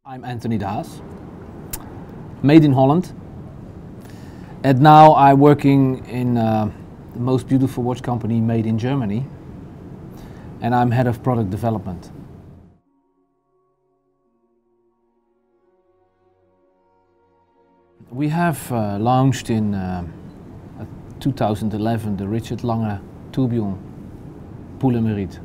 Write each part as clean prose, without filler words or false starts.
I'm Anthony de Haas, made in Holland, and now I'm working in the most beautiful watch company made in Germany, and I'm head of product development. We have launched in 2011 the Richard Lange tourbillon Poulet-Mérite,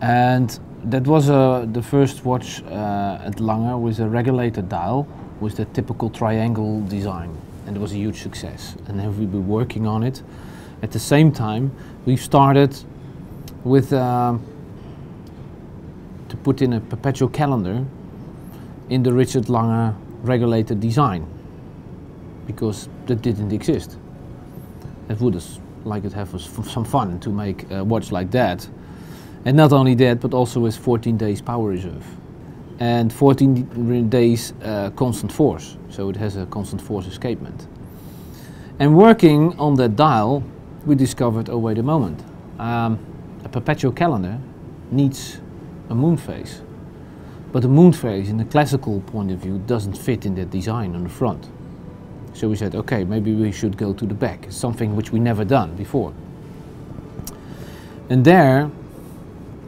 and that was the first watch at Lange with a regulated dial with the typical triangle design, and it was a huge success, and then we've been working on it. At the same time, we've started with to put in a perpetual calendar in the Richard Lange regulated design, because that didn't exist. It would like it have some fun to make a watch like that. And not only that, but also with 14 days power reserve and 14 days constant force, so it has a constant force escapement. And working on that dial, we discovered, oh wait a moment, a perpetual calendar needs a moon phase, but the moon phase in the classical point of view doesn't fit in that design on the front. So we said, okay, maybe we should go to the back, something which we never done before. And there,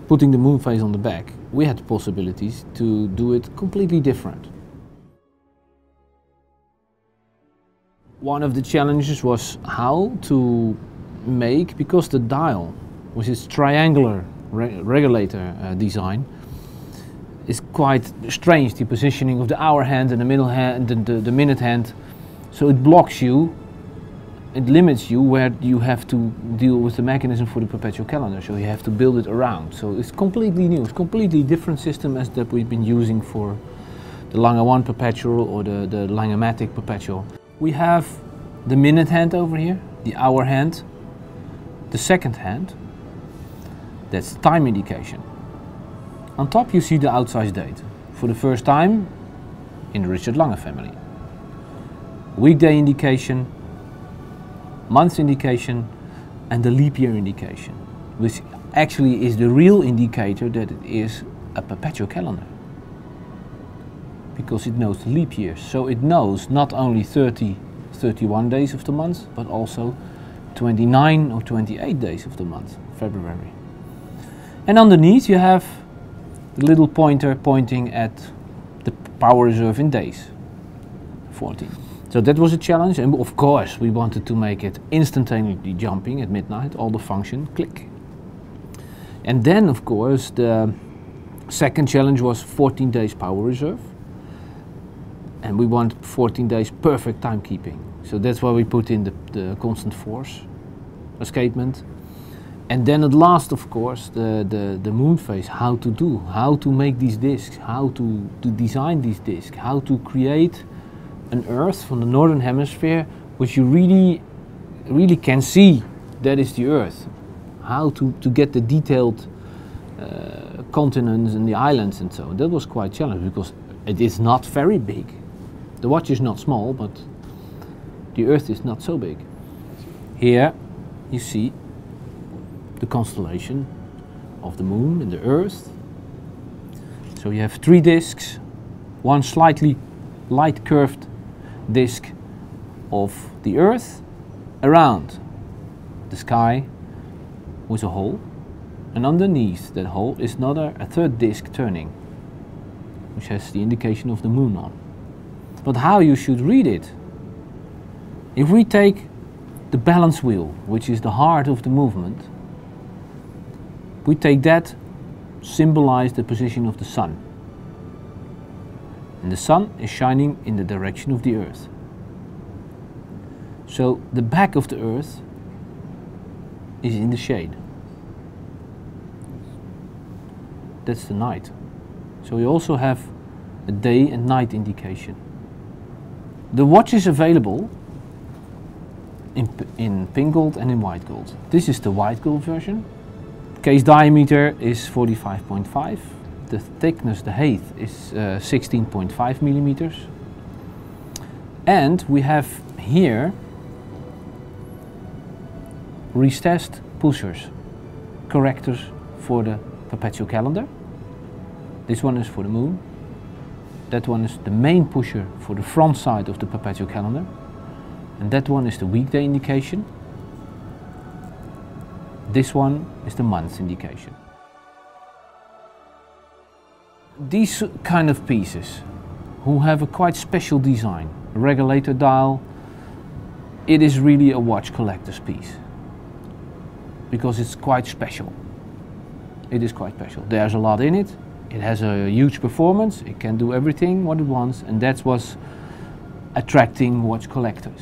putting the moon phase on the back, we had the possibilities to do it completely different. One of the challenges was how to make, because the dial with its triangular regulator design is quite strange, the positioning of the hour hand and the middle hand and the minute hand, so it blocks you. It limits you where you have to deal with the mechanism for the perpetual calendar, so you have to build it around. So it's completely new, it's a completely different system as that we've been using for the Lange 1 perpetual or the Lange-matic perpetual. We have the minute hand over here, the hour hand, the second hand, that's the time indication. On top you see the outside date, for the first time in the Richard Lange family. Weekday indication, month indication, and the leap year indication, which actually is the real indicator that it is a perpetual calendar, because it knows the leap years. So it knows not only 31 days of the month, but also 29 or 28 days of the month, February. And underneath you have the little pointer pointing at the power reserve in days, 14. So that was a challenge, and of course we wanted to make it instantaneously jumping at midnight, all the function, click. And then of course the second challenge was 14 days power reserve, and we want 14 days perfect timekeeping. So that's why we put in the constant force escapement. And then at last, of course, the moon phase, how to make these discs, how to design these discs, how to create an Earth from the northern hemisphere which you really can see that is the Earth. How to get the detailed continents and the islands and so on. That was quite challenging because it is not very big. The watch is not small, but the Earth is not so big. Here you see the constellation of the moon and the Earth. So you have 3 discs, one slightly light curved disk of the Earth around the sky with a hole, and underneath that hole is a third disk turning, which has the indication of the moon on. But how you should read it? If we take the balance wheel, which is the heart of the movement, we take that, symbolize the position of the sun. And the sun is shining in the direction of the Earth. So the back of the Earth is in the shade. That's the night. So we also have a day and night indication. The watch is available in pink gold and in white gold. This is the white gold version. Case diameter is 45.5. The thickness, the height, is 16.5 millimeters. And we have here recessed pushers, correctors for the perpetual calendar. This one is for the moon, That one is the main pusher for the front side of the perpetual calendar. And that one is the weekday indication. This one is the month indication. These kind of pieces, who have a quite special design, a regulator dial, it is really a watch collector's piece. Because it's quite special. It is quite special. There's a lot in it. It has a huge performance. It can do everything what it wants, and that's what's attracting watch collectors.